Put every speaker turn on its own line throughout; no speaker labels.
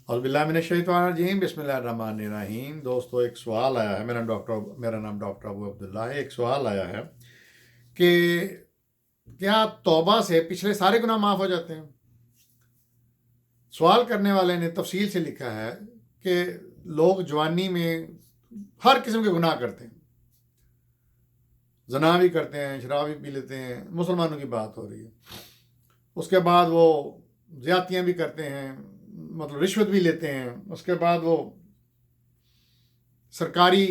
اعوذ باللہ من الشیطان الرجیم، بسم اللہ الرحمن الرحیم۔ دوستو، ایک سوال آیا ہے، میرا نام ڈاکٹر ابو عبداللہ ہے۔ ایک سوال آیا ہے کہ کیا توبہ سے پچھلے سارے گناہ معاف ہو جاتے ہیں؟ سوال کرنے والے نے تفصیل سے لکھا ہے کہ لوگ جوانی میں ہر قسم کے گناہ کرتے ہیں، زنا بھی کرتے ہیں، شراب بھی پی لیتے ہیں، مسلمانوں کی بات ہو رہی ہے۔ اس کے بعد وہ زیادتیاں بھی کرتے ہیں، مطلب رشوت بھی لیتے ہیں۔ اس کے بعد وہ سرکاری،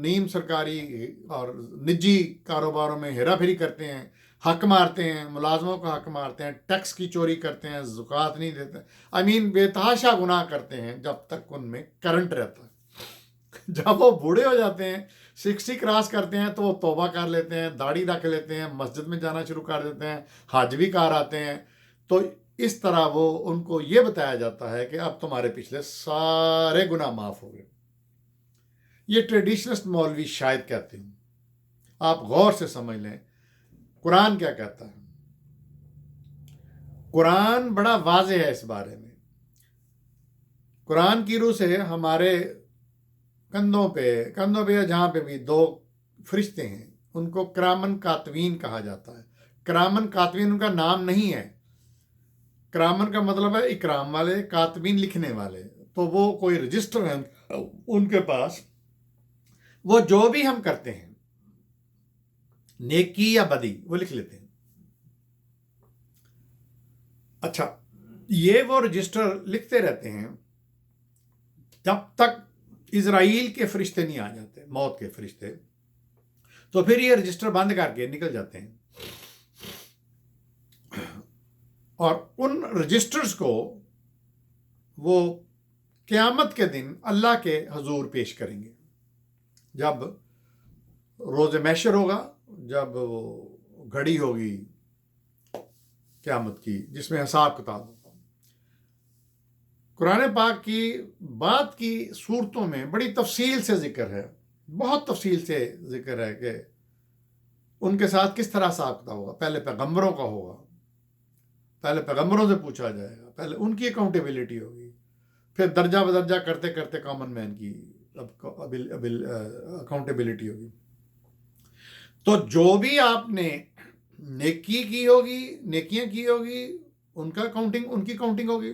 نیم سرکاری اور نجی کاروباروں میں ہیرا پھیری کرتے ہیں، حق مارتے ہیں، ملازموں کا حق مارتے ہیں، ٹیکس کی چوری کرتے ہیں، زکوٰۃ نہیں دیتے، بے تحاشا گناہ کرتے ہیں جب تک ان میں کرنٹ رہتا ہے۔ جب وہ بوڑھے ہو جاتے ہیں، 60 کراس کرتے ہیں، تو وہ توبہ کر لیتے ہیں، داڑھی رکھ لیتے ہیں، مسجد میں جانا شروع کر دیتے ہیں، حج بھی کر آتے ہیں۔ تو اس طرح وہ ان کو یہ بتایا جاتا ہے کہ اب تمہارے پچھلے سارے گناہ معاف ہو گئے۔ یہ ٹریڈیشنسٹ مولوی شاید کہتے ہیں، آپ غور سے سمجھ لیں قرآن کیا کہتا ہے۔ قرآن بڑا واضح ہے اس بارے میں۔ قرآن کی روح سے ہمارے کندھوں پہ یا جہاں پہ بھی دو فرشتے ہیں، ان کو کرامن کاتبین کہا جاتا ہے۔ کرامن کاتبین ان کا نام نہیں ہے۔ کرامن کا مطلب ہے اکرام والے، کاتبین لکھنے والے۔ تو وہ کوئی رجسٹر ہے ان کے پاس، وہ جو بھی ہم کرتے ہیں، نیکی یا بدی، وہ لکھ لیتے ہیں۔ اچھا، یہ وہ رجسٹر لکھتے رہتے ہیں جب تک اسرائیل کے فرشتے نہیں آ جاتے، موت کے فرشتے، تو پھر یہ رجسٹر بند کر کے نکل جاتے ہیں، اور ان رجسٹرز کو وہ قیامت کے دن اللہ کے حضور پیش کریں گے، جب روز محشر ہوگا، جب وہ گھڑی ہوگی قیامت کی جس میں حساب کتاب ہوگا۔ قرآن پاک کی بات کی صورتوں میں بڑی تفصیل سے ذکر ہے، بہت تفصیل سے ذکر ہے کہ ان کے ساتھ کس طرح حساب کتاب ہوگا۔ پہلے پیغمبروں کا ہوگا، پہلے پیغمبروں سے پوچھا جائے گا، پہلے ان کی اکاؤنٹیبلٹی ہوگی، پھر درجہ بدرجہ کرتے کرتے کامن مین کی اکاؤنٹیبلٹی ہوگی۔ تو جو بھی آپ نے نیکی کی ہوگی، نیکیاں کی ہوگی، ان کی کاؤنٹنگ ہوگی۔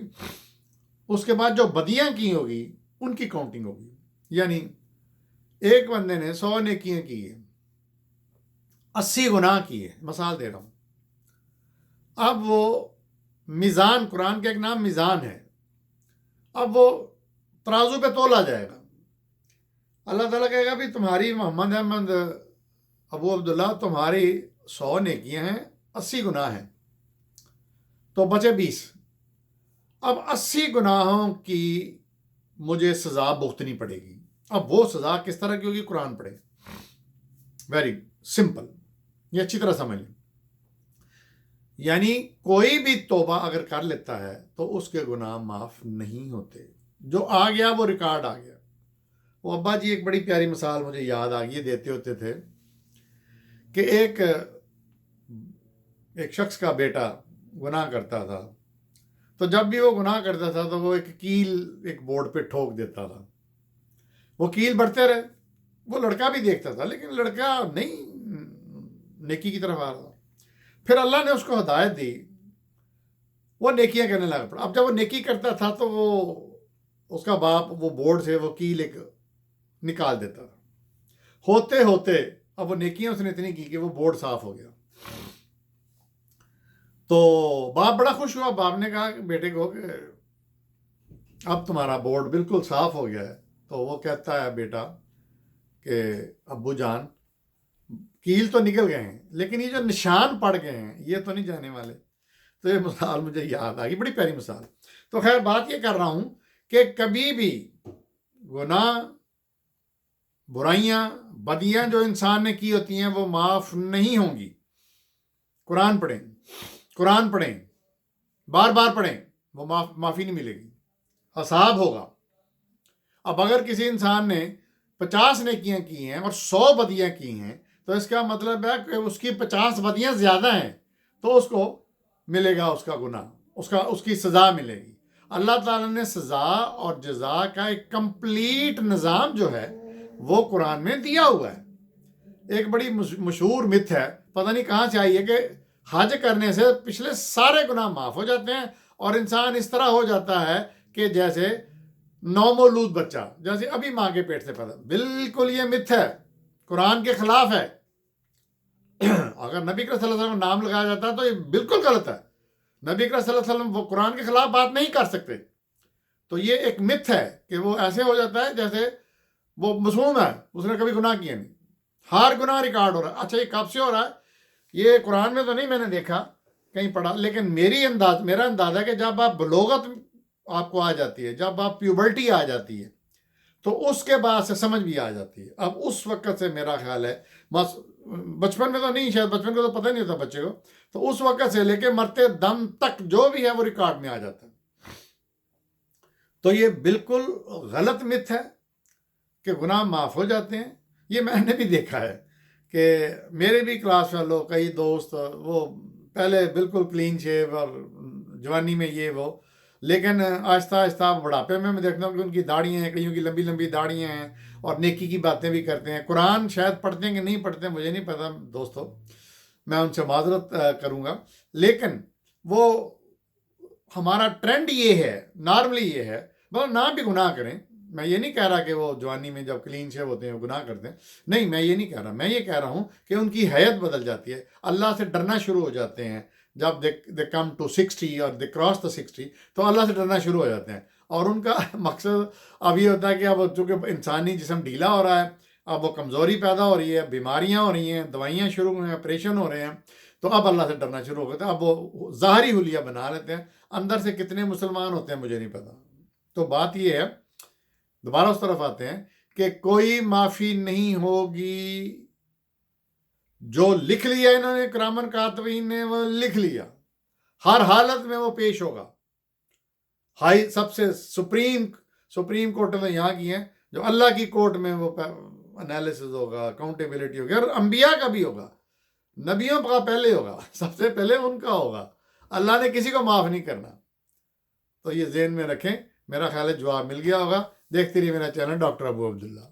اس کے بعد جو بدیاں کی ہوگی ان کی کاؤنٹنگ ہوگی۔ یعنی ایک بندے نے 100 نیکیاں کی ہیں، 80 گناہ کیے، مثال دے رہا ہوں۔ اب وہ میزان، قرآن کا ایک نام میزان ہے، اب وہ ترازو پہ تولا جائے گا۔ اللہ تعالیٰ کہے گا بھی تمہاری محمد احمد ابو عبداللہ، تمہاری 100 نیکیاں ہیں، 80 گناہ ہیں، تو بچے 20۔ اب 80 گناہوں کی مجھے سزا بھگتنی پڑے گی۔ اب وہ سزا کس طرح کی ہوگی؟ قرآن پڑھے، ویری سمپل، یہ اچھی طرح سمجھ لیں۔ یعنی کوئی بھی توبہ اگر کر لیتا ہے تو اس کے گناہ معاف نہیں ہوتے۔ جو آ گیا وہ ریکارڈ آ گیا۔ وہ ابا جی ایک بڑی پیاری مثال مجھے یاد آ گئی، دیتے ہوتے تھے کہ ایک شخص کا بیٹا گناہ کرتا تھا، تو جب بھی وہ گناہ کرتا تھا تو وہ ایک بورڈ پہ ٹھوک دیتا تھا۔ وہ کیل بڑھتے رہے، وہ لڑکا بھی دیکھتا تھا لیکن لڑکا نہیں نیکی کی طرف آ رہا۔ پھر اللہ نے اس کو ہدایت دی، وہ نیکیاں کرنے لگا پڑا۔ اب جب وہ نیکی کرتا تھا تو وہ اس کا باپ وہ بورڈ سے وہ کیل ایک نکال دیتا تھا۔ ہوتے ہوتے اب وہ نیکیاں اس نے اتنی کی کہ وہ بورڈ صاف ہو گیا۔ تو باپ بڑا خوش ہوا۔ باپ نے کہا کہ بیٹے کو کہ اب تمہارا بورڈ بالکل صاف ہو گیا ہے۔ تو وہ کہتا ہے بیٹا کہ ابو جان، کیل تو نکل گئے ہیں لیکن یہ جو نشان پڑ گئے ہیں یہ تو نہیں جانے والے۔ تو یہ مثال مجھے یاد آ گئی، بڑی پیاری مثال۔ تو خیر بات یہ کر رہا ہوں کہ کبھی بھی گناہ، برائیاں، بدیاں جو انسان نے کی ہوتی ہیں وہ معاف نہیں ہوں گی۔ قرآن پڑھیں، بار بار پڑھیں، وہ معافی نہیں ملے گی، حساب ہوگا۔ اب اگر کسی انسان نے 50 نیکیاں کی ہیں اور 100 بدیاں کی ہیں تو اس کا مطلب ہے کہ اس کی 50 بدیاں زیادہ ہیں، تو اس کو ملے گا اس کا گناہ، اس کی سزا ملے گی۔ اللہ تعالیٰ نے سزا اور جزا کا ایک کمپلیٹ نظام جو ہے وہ قرآن میں دیا ہوا ہے۔ ایک بڑی مشہور مت ہے، پتہ نہیں کہاں سے آئی ہے، کہ حج کرنے سے پچھلے سارے گناہ معاف ہو جاتے ہیں اور انسان اس طرح ہو جاتا ہے کہ جیسے نومولود بچہ، جیسے ابھی ماں کے پیٹ سے پیدا۔ بالکل یہ مت ہے، قرآن کے خلاف ہے۔ اگر نبی کریم صلی اللہ علیہ وسلم کا نام لگایا جاتا ہے تو یہ بالکل غلط ہے۔ نبی کریم صلی اللہ علیہ وسلم وہ قرآن کے خلاف بات نہیں کر سکتے۔ تو یہ ایک مت ہے کہ وہ ایسے ہو جاتا ہے جیسے وہ معصوم ہے، اس نے کبھی گناہ کیا نہیں، ہر گناہ ریکارڈ ہو رہا ہے۔ اچھا یہ کب سے ہو رہا ہے؟ یہ قرآن میں تو نہیں میں نے دیکھا کہیں پڑھا، لیکن میرا انداز ہے کہ جب آپ بلوغت آپ کو آ جاتی ہے، جب آپ پیوبرٹی آ جاتی ہے تو اس کے بعد سے سمجھ بھی آ جاتی ہے۔ اب اس وقت سے میرا خیال ہے، بچپن میں تو نہیں، شاید بچپن کو تو پتہ نہیں ہوتا بچے کو، تو اس وقت سے لے کے مرتے دم تک جو بھی ہے وہ ریکارڈ میں آ جاتا ہے۔ تو یہ بالکل غلط مت ہے کہ گناہ معاف ہو جاتے ہیں۔ یہ میں نے بھی دیکھا ہے کہ میرے بھی کلاس فیلو کئی دوست وہ پہلے بالکل کلین شیو اور جوانی میں یہ وہ، لیکن آہستہ آہستہ بڑھاپے میں دیکھتا ہوں کہ ان کی داڑیاں ہیں، کئیوں کی لمبی لمبی داڑیاں ہیں اور نیکی کی باتیں بھی کرتے ہیں۔ قرآن شاید پڑھتے ہیں کہ نہیں پڑھتے ہیں مجھے نہیں پتا دوستو، میں ان سے معذرت کروں گا، لیکن وہ ہمارا ٹرینڈ یہ ہے، نارملی یہ ہے، بس نہ بھی گناہ کریں۔ میں یہ نہیں کہہ رہا کہ وہ جوانی میں جب کلین شیو ہوتے ہیں وہ گناہ کرتے ہیں، نہیں، میں یہ نہیں کہہ رہا، میں یہ کہہ رہا ہوں کہ ان کی حیت بدل جاتی ہے، اللہ سے ڈرنا شروع ہو جاتے ہیں۔ جب دے کم ٹو 60 اور دے کراس دا 60 تو اللہ سے ڈرنا شروع ہو جاتے ہیں، اور ان کا مقصد اب یہ ہوتا ہے کہ اب چونکہ انسانی جسم ڈھیلا ہو رہا ہے، اب وہ کمزوری پیدا ہو رہی ہے، بیماریاں ہو رہی ہیں، دوائیاں شروع ہوئی ہیں، آپریشن ہو رہے ہیں، تو اب اللہ سے ڈرنا شروع ہو گیا تھا۔ اب وہ ظاہری حلیہ بنا لیتے ہیں، اندر سے کتنے مسلمان ہوتے ہیں مجھے نہیں پتا۔ تو بات یہ ہے، دوبارہ اس طرف آتے ہیں کہ کوئی معافی نہیں ہوگی، جو لکھ لیا انہوں نے کرامن کاتبین نے، وہ لکھ لیا، ہر حالت میں وہ پیش ہوگا۔ ہائی سب سے سپریم کورٹ میں یہاں کی ہیں، جو اللہ کی کورٹ میں وہ انالیسز ہوگا، اکاؤنٹیبلٹی ہوگی، اور انبیاء کا بھی ہوگا، نبیوں کا پہلے ہوگا، سب سے پہلے ان کا ہوگا۔ اللہ نے کسی کو معاف نہیں کرنا۔ تو یہ ذہن میں رکھیں، میرا خیال ہے جواب مل گیا ہوگا۔ دیکھتے رہیے میرا چینل ڈاکٹر ابو عبداللہ۔